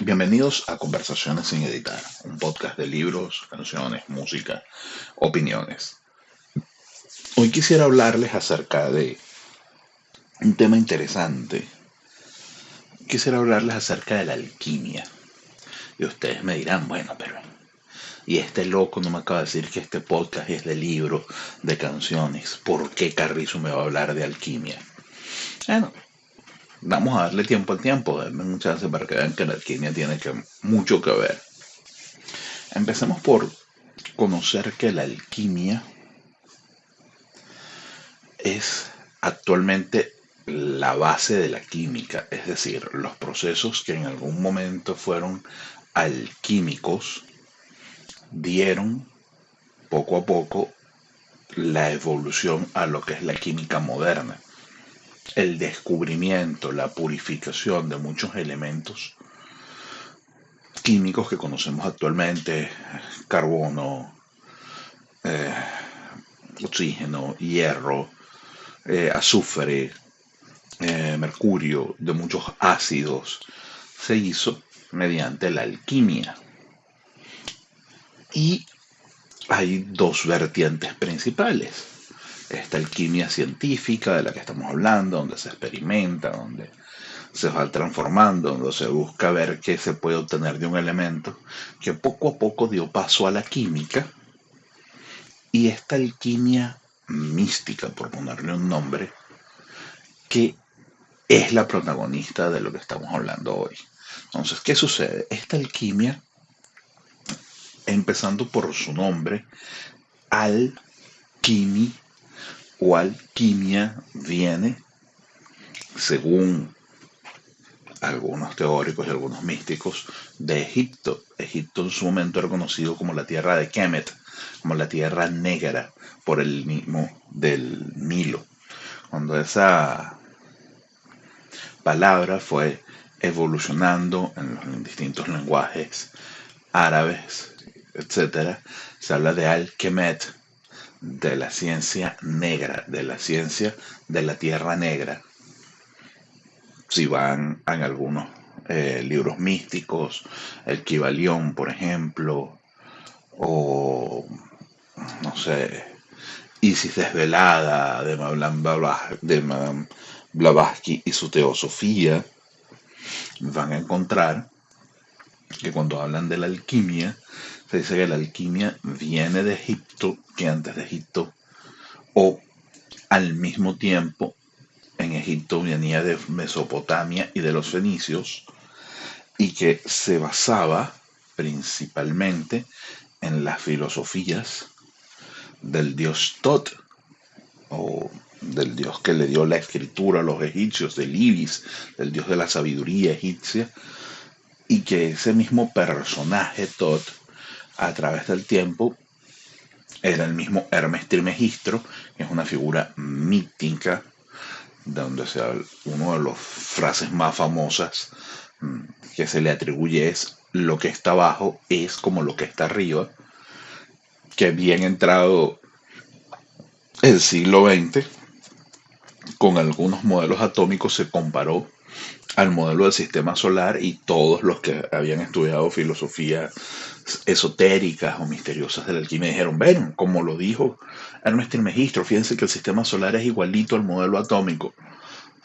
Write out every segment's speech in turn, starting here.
Bienvenidos a Conversaciones sin editar, un podcast de libros, canciones, música, opiniones. Hoy quisiera hablarles acerca de un tema interesante. Quisiera hablarles acerca de la alquimia. Y ustedes me dirán, bueno, pero y este loco no me acaba de decir que este podcast es de libros, de canciones. ¿Por qué Carrizo me va a hablar de alquimia? Bueno, vamos a darle tiempo al tiempo, darle un chance para que vean que la alquimia tiene mucho que ver. Empecemos por conocer que la alquimia es actualmente la base de la química, es decir, los procesos que en algún momento fueron alquímicos dieron poco a poco la evolución a lo que es la química moderna. El descubrimiento, la purificación de muchos elementos químicos que conocemos actualmente, carbono, oxígeno, hierro, azufre, mercurio, de muchos ácidos, se hizo mediante la alquimia. Y hay dos vertientes principales. Esta alquimia científica de la que estamos hablando, donde se experimenta, donde se va transformando, donde se busca ver qué se puede obtener de un elemento, que poco a poco dio paso a la química. Y esta alquimia mística, por ponerle un nombre, que es la protagonista de lo que estamos hablando hoy. Entonces, ¿qué sucede? Esta alquimia, empezando por su nombre, alquimi o alquimia, viene, según algunos teóricos y algunos místicos, de Egipto. Egipto en su momento era conocido como la tierra de Kemet, como la tierra negra, por el mismo del Nilo. Cuando esa palabra fue evolucionando en los distintos lenguajes árabes, etcétera, se habla de Al-Kemet, de la ciencia negra, de la ciencia de la tierra negra. Si van en algunos libros místicos, el Kybalión, por ejemplo, o no sé, Isis desvelada de Madame Blavatsky y su teosofía, van a encontrar que cuando hablan de la alquimia, se dice que la alquimia viene de Egipto, que antes de Egipto, o al mismo tiempo en Egipto venía de Mesopotamia y de los fenicios, y que se basaba principalmente en las filosofías del dios Tot, o del dios que le dio la escritura a los egipcios, del Ibis, del dios de la sabiduría egipcia, y que ese mismo personaje Tot, a través del tiempo, era el mismo Hermes Trismegisto, que es una figura mítica, donde sea una de las frases más famosas que se le atribuye es: lo que está abajo es como lo que está arriba, que bien entrado el siglo XX, con algunos modelos atómicos se comparó al modelo del sistema solar, y todos los que habían estudiado filosofía esotéricas o misteriosas de la alquimia dijeron, ven, como lo dijo Hermes Trismegisto, fíjense que el sistema solar es igualito al modelo atómico.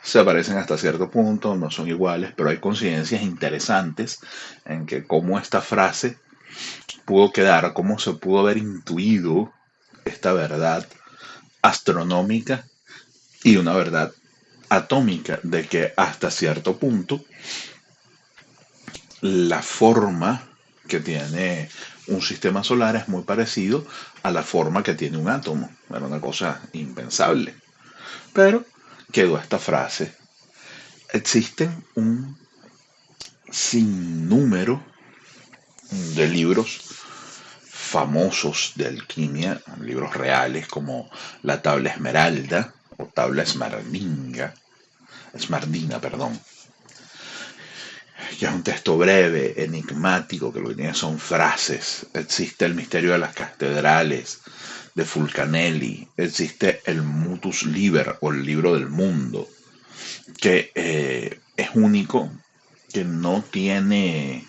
Se parecen hasta cierto punto, no son iguales, pero hay coincidencias interesantes en que cómo esta frase pudo quedar, cómo se pudo haber intuido esta verdad astronómica y una verdad atómica, de que hasta cierto punto la forma que tiene un sistema solar es muy parecido a la forma que tiene un átomo. Era una cosa impensable. Pero quedó esta frase. Existen un sinnúmero de libros famosos de alquimia, libros reales como la tabla esmeralda o tabla esmardina, perdón, que es un texto breve, enigmático, que lo que tiene son frases. Existe el misterio de las catedrales de Fulcanelli, existe el Mutus Liber o el libro del mundo, que es único que no tiene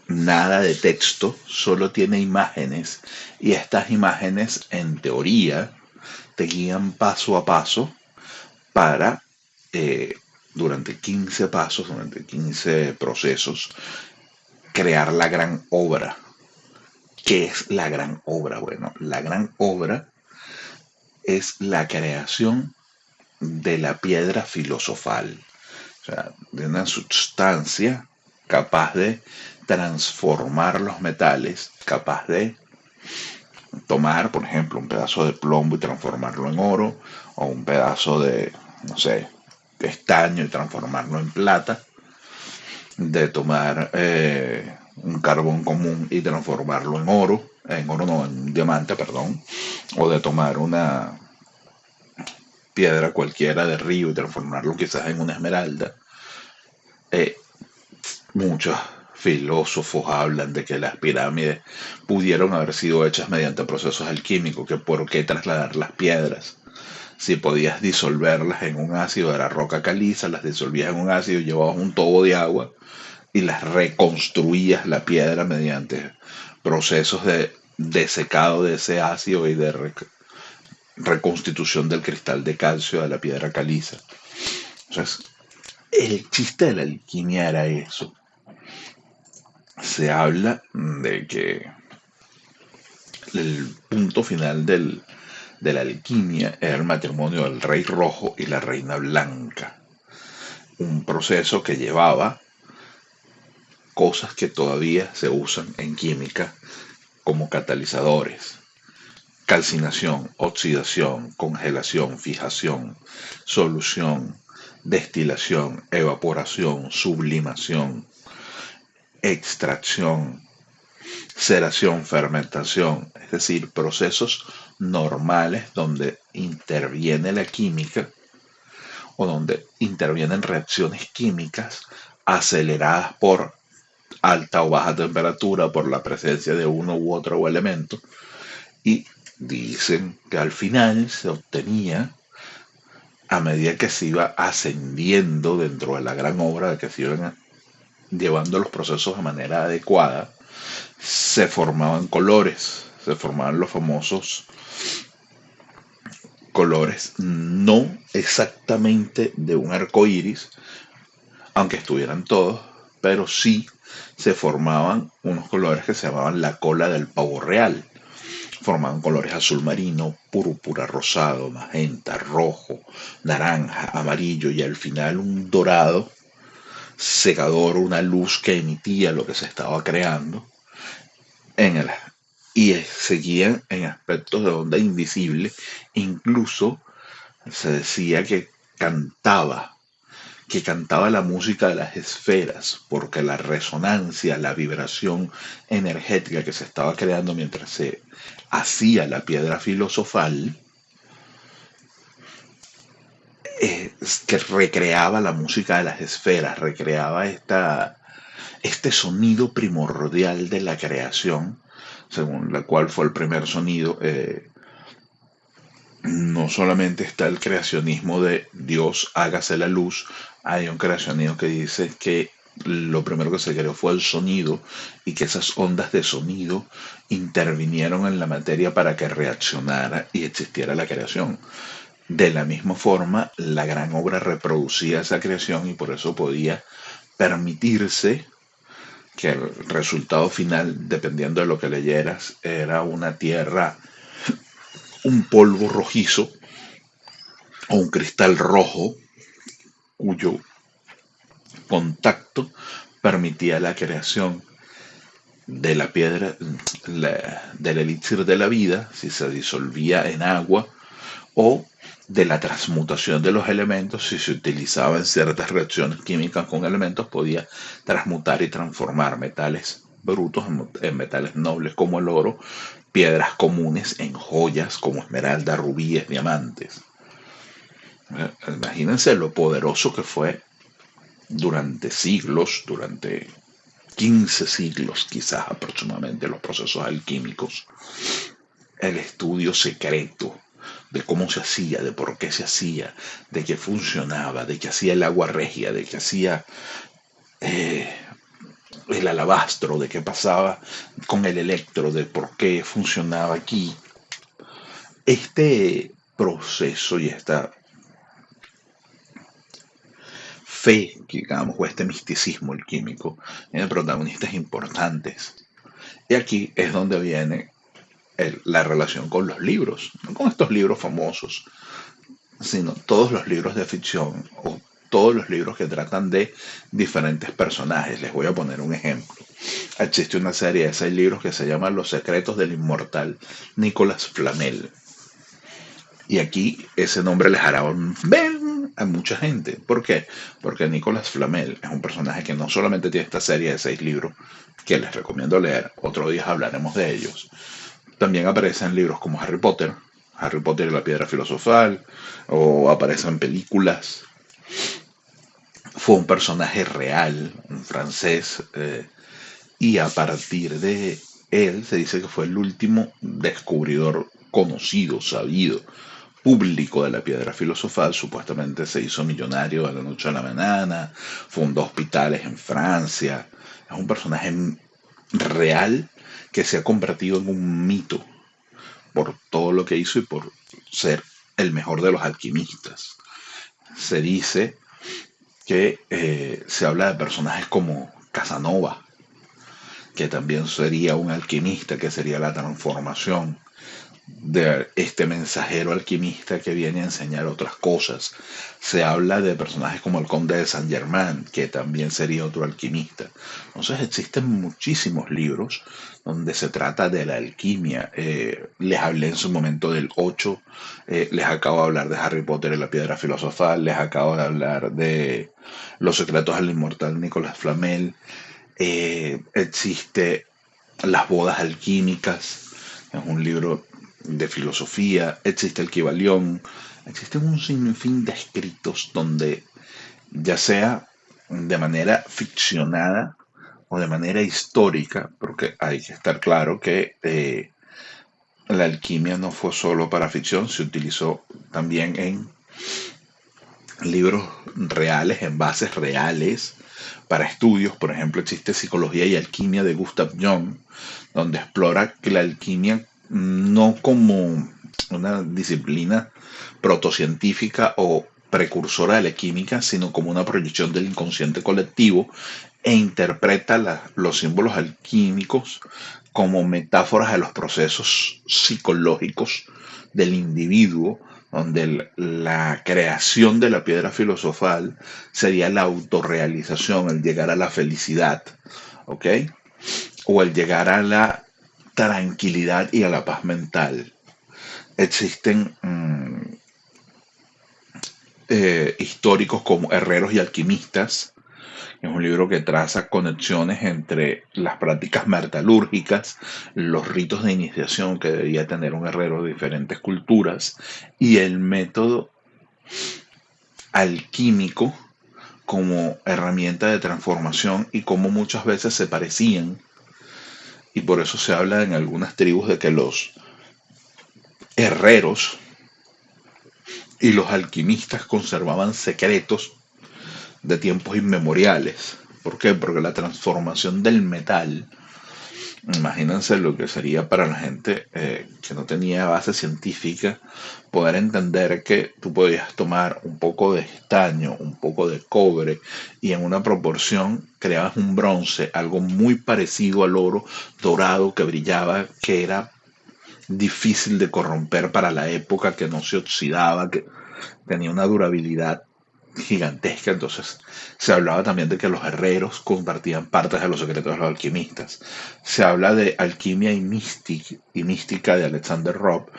nada de texto, solo tiene imágenes, y estas imágenes en teoría te guían paso a paso para, eh, durante 15 pasos, durante 15 procesos, crear la gran obra. ¿Qué es la gran obra? Bueno, la gran obra es la creación de la piedra filosofal, o sea, de una sustancia capaz de transformar los metales, capaz de tomar, por ejemplo, un pedazo de plomo y transformarlo en oro, o un pedazo de, no sé, de estaño y transformarlo en plata, de tomar un carbón común y transformarlo en oro no, en diamante, perdón, o de tomar una piedra cualquiera de río y transformarlo quizás en una esmeralda. Eh, Muchos filósofos hablan de que las pirámides pudieron haber sido hechas mediante procesos alquímicos, que por qué trasladar las piedras. Si podías disolverlas en un ácido de la roca caliza, las disolvías en un ácido, llevabas un tobo de agua y las reconstruías la piedra mediante procesos de secado de ese ácido y de reconstitución del cristal de calcio de la piedra caliza. Entonces, el chiste de la alquimia era eso. Se habla de que el punto final de la alquimia era el matrimonio del rey rojo y la reina blanca. Un proceso que llevaba cosas que todavía se usan en química como catalizadores: calcinación, oxidación, congelación, fijación, solución, destilación, evaporación, sublimación, extracción, ceración, fermentación, es decir, procesos normales donde interviene la química o donde intervienen reacciones químicas aceleradas por alta o baja temperatura, por la presencia de uno u otro elemento, y dicen que al final se obtenía, a medida que se iba ascendiendo dentro de la gran obra, de que se iban llevando los procesos de manera adecuada, se formaban colores, se formaban los famosos colores, no exactamente de un arco iris, aunque estuvieran todos, pero sí se formaban unos colores que se llamaban la cola del pavo real. Formaban colores azul marino, púrpura, rosado, magenta, rojo, naranja, amarillo y al final un dorado cegador, una luz que emitía lo que se estaba creando en el, y seguían en aspectos de onda invisible. Incluso se decía que cantaba la música de las esferas, porque la resonancia, la vibración energética que se estaba creando mientras se hacía la piedra filosofal, que recreaba la música de las esferas, recreaba este sonido primordial de la creación, según la cual fue el primer sonido. No solamente está el creacionismo de Dios, hágase la luz, hay un creacionismo que dice que lo primero que se creó fue el sonido y que esas ondas de sonido intervinieron en la materia para que reaccionara y existiera la creación. De la misma forma, la gran obra reproducía esa creación y por eso podía permitirse que el resultado final, dependiendo de lo que leyeras, era una tierra, un polvo rojizo o un cristal rojo cuyo contacto permitía la creación de la piedra, del elixir de la vida, si se disolvía en agua, o de la transmutación de los elementos, si se utilizaba en ciertas reacciones químicas con elementos, podía transmutar y transformar metales brutos en metales nobles como el oro, piedras comunes en joyas como esmeralda, rubíes, diamantes. Imagínense lo poderoso que fue durante siglos, durante 15 siglos quizás aproximadamente, los procesos alquímicos, el estudio secreto de cómo se hacía, de por qué se hacía, de qué funcionaba, de qué hacía el agua regia, de qué hacía eh, el alabastro, de qué pasaba con el electro, de por qué funcionaba aquí. Este proceso y esta fe, digamos, o este misticismo alquímico, tiene protagonistas importantes. Y aquí es donde viene la relación con los libros, no con estos libros famosos, sino todos los libros de ficción o todos los libros que tratan de diferentes personajes. Les voy a poner un ejemplo. Existe una serie de 6 libros que se llama Los secretos del inmortal Nicolas Flamel. Y aquí ese nombre les hará un ven a mucha gente. ¿Por qué? Porque Nicolas Flamel es un personaje que no solamente tiene esta serie de 6 libros, que les recomiendo leer, otro día hablaremos de ellos. También aparecen libros como Harry Potter y la Piedra Filosofal, o aparecen películas. Fue un personaje real, un francés, y a partir de él se dice que fue el último descubridor conocido, sabido, público de la Piedra Filosofal. Supuestamente se hizo millonario de la noche a la mañana, fundó hospitales en Francia. Es un personaje real que se ha convertido en un mito por todo lo que hizo y por ser el mejor de los alquimistas. Se dice que se habla de personajes como Casanova, que también sería un alquimista, que sería la transformación de este mensajero alquimista que viene a enseñar otras cosas. Se habla de personajes como el conde de Saint Germain, que también sería otro alquimista. Entonces existen muchísimos libros donde se trata de la alquimia. Les hablé en su momento del 8, les acabo de hablar de Harry Potter y la Piedra Filosofal, les acabo de hablar de Los secretos del inmortal Nicolas Flamel. Existe Las bodas alquímicas, es un libro de filosofía. Existe el Kybalión. Existen un sinfín de escritos donde, ya sea de manera ficcionada o de manera histórica, porque hay que estar claro que la alquimia no fue solo para ficción, se utilizó también en libros reales, en bases reales, para estudios. Por ejemplo, existe Psicología y Alquimia de Gustav Jung, donde explora que la alquimia no como una disciplina protocientífica o precursora de la química, sino como una proyección del inconsciente colectivo, e interpreta los símbolos alquímicos como metáforas de los procesos psicológicos del individuo, donde la creación de la piedra filosofal sería la autorrealización, el llegar a la felicidad, ¿ok? O el llegar a la tranquilidad y a la paz mental. Existen históricos como Herreros y Alquimistas. Es un libro que traza conexiones entre las prácticas metalúrgicas, los ritos de iniciación que debía tener un herrero de diferentes culturas y el método alquímico como herramienta de transformación y cómo muchas veces se parecían. Y por eso se habla en algunas tribus de que los herreros y los alquimistas conservaban secretos de tiempos inmemoriales. ¿Por qué? Porque la transformación del metal, imagínense lo que sería para la gente que no tenía base científica, poder entender que tú podías tomar un poco de estaño, un poco de cobre, y en una proporción creabas un bronce, algo muy parecido al oro dorado que brillaba, que era difícil de corromper para la época, que no se oxidaba, que tenía una durabilidad gigantesca. Entonces se hablaba también de que los herreros compartían partes de los secretos de los alquimistas. Se habla de Alquimia y Mística de Alexander Robb.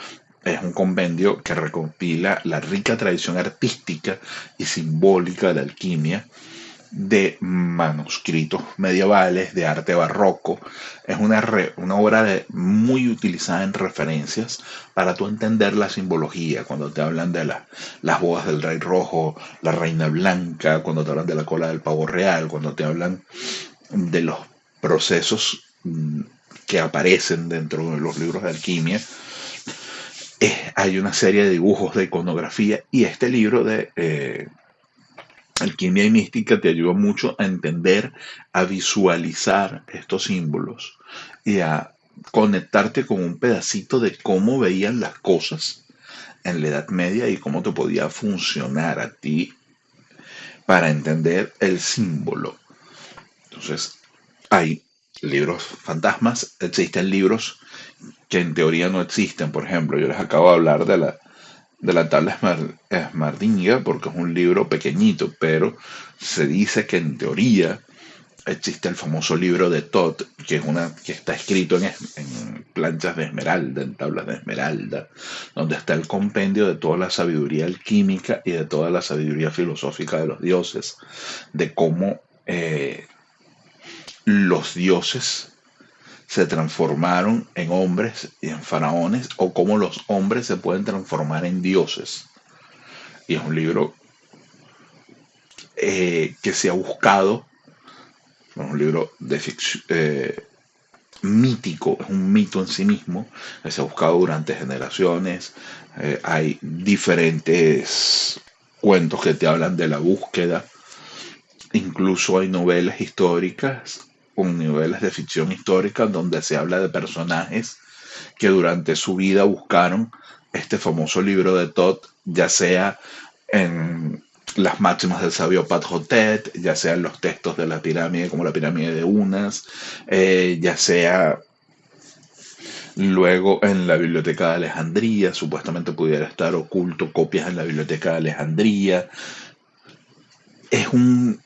Es un compendio que recopila la rica tradición artística y simbólica de la alquimia, de manuscritos medievales, de arte barroco. Es una obra muy utilizada en referencias para tú entender la simbología. Cuando te hablan de las bodas del rey rojo, la reina blanca, cuando te hablan de la cola del pavo real, cuando te hablan de los procesos que aparecen dentro de los libros de alquimia, es Hay una serie de dibujos de iconografía y este libro de Alquimia y Mística te ayuda mucho a entender, a visualizar estos símbolos y a conectarte con un pedacito de cómo veían las cosas en la Edad Media y cómo te podía funcionar a ti para entender el símbolo. Entonces, hay libros fantasmas, existen libros que en teoría no existen. Por ejemplo, yo les acabo de hablar de la tabla Esmerdinga porque es un libro pequeñito, pero se dice que en teoría existe el famoso libro de Thoth, que está escrito en planchas de esmeralda, en tablas de esmeralda, donde está el compendio de toda la sabiduría alquímica y de toda la sabiduría filosófica de los dioses, de cómo los dioses se transformaron en hombres y en faraones, o cómo los hombres se pueden transformar en dioses. Y es un libro que se ha buscado, es un libro de ficción, mítico, es un mito en sí mismo, que se ha buscado durante generaciones. Hay diferentes cuentos que te hablan de la búsqueda, incluso hay novelas históricas o novelas de ficción histórica donde se habla de personajes que durante su vida buscaron este famoso libro de Thoth, ya sea en las máximas del sabio Padjotet, ya sea en los textos de la pirámide, como la pirámide de Unas, ya sea luego en la biblioteca de Alejandría, supuestamente pudiera estar oculto copias en la biblioteca de Alejandría. Es un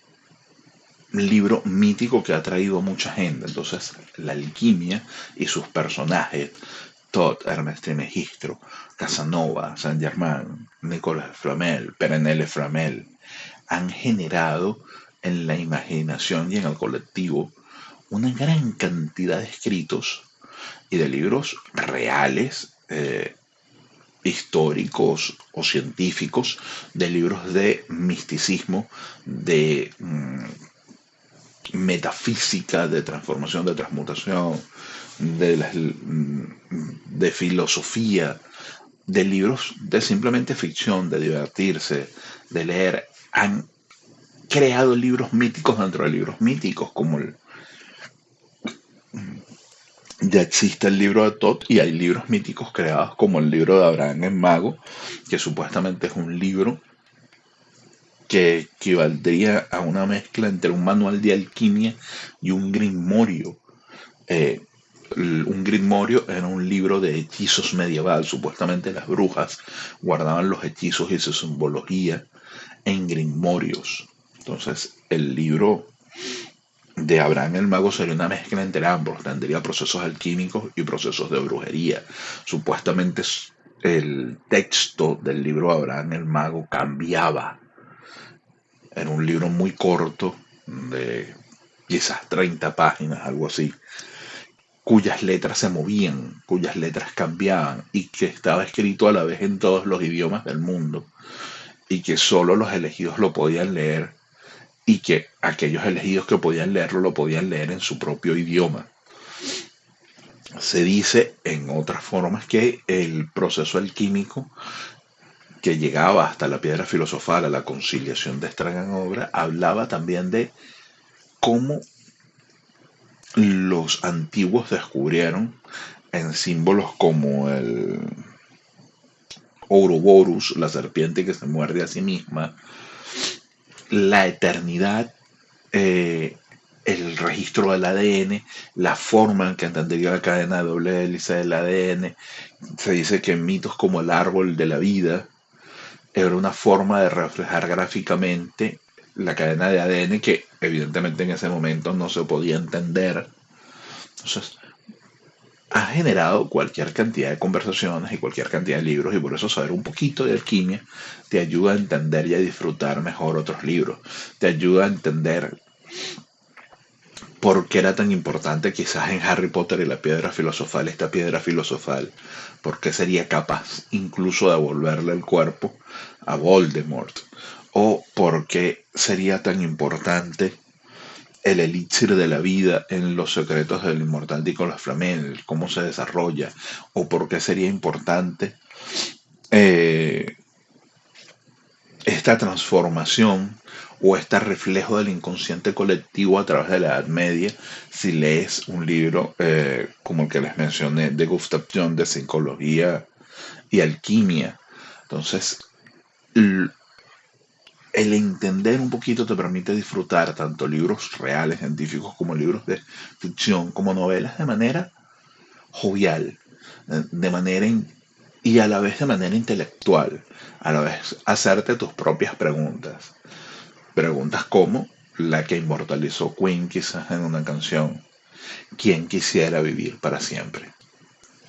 libro mítico que ha traído mucha gente. Entonces, la alquimia y sus personajes, Thoth, Hermes Trismegisto, Casanova, Saint Germain, Nicolas Flamel, Perenelle Flamel, han generado en la imaginación y en el colectivo una gran cantidad de escritos y de libros reales, históricos o científicos, de libros de misticismo, de metafísica, de transformación, de transmutación, de filosofía, de libros de simplemente ficción, de divertirse, de leer. Han creado libros míticos dentro de libros míticos, como ya existe el libro de Thoth y hay libros míticos creados como el libro de Abraham el Mago, que supuestamente es un libro que equivaldría a una mezcla entre un manual de alquimia y un grimorio. Eh, un grimorio era un libro de hechizos medieval. Supuestamente las brujas guardaban los hechizos y su simbología en grimorios. Entonces, el libro de Abraham el Mago sería una mezcla entre ambos. Tendría procesos alquímicos y procesos de brujería. Supuestamente el texto del libro de Abraham el Mago cambiaba. Era un libro muy corto, de quizás 30 páginas, algo así, cuyas letras se movían, cuyas letras cambiaban y que estaba escrito a la vez en todos los idiomas del mundo y que solo los elegidos lo podían leer y que aquellos elegidos que podían leerlo lo podían leer en su propio idioma. Se dice en otras formas que el proceso alquímico que llegaba hasta la piedra filosofal, a la conciliación de esta gran obra, hablaba también de cómo los antiguos descubrieron en símbolos como el Ouroboros, la serpiente que se muerde a sí misma, la eternidad, el registro del ADN, la forma en que entendería la cadena de doble hélice del ADN. Se dice que en mitos como el árbol de la vida era una forma de reflejar gráficamente la cadena de ADN que evidentemente en ese momento no se podía entender. Entonces, ha generado cualquier cantidad de conversaciones y cualquier cantidad de libros, y por eso saber un poquito de alquimia te ayuda a entender y a disfrutar mejor otros libros. Te ayuda a entender por qué era tan importante quizás en Harry Potter y la piedra filosofal, esta piedra filosofal, por qué sería capaz incluso de devolverle el cuerpo a Voldemort, o por qué sería tan importante el elixir de la vida en los secretos del inmortal Nicolas Flamel, cómo se desarrolla, o por qué sería importante eh, esta transformación o este reflejo del inconsciente colectivo a través de la Edad Media si lees un libro como el que les mencioné de Gustav Jung de psicología y alquimia. Entonces, el entender un poquito te permite disfrutar tanto libros reales, científicos, como libros de ficción, como novelas de manera jovial, de manera y a la vez de manera intelectual, a la vez hacerte tus propias preguntas. Preguntas como la que inmortalizó Queen quizás en una canción, ¿quién quisiera vivir para siempre?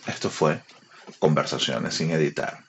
Esto fue Conversaciones sin editar.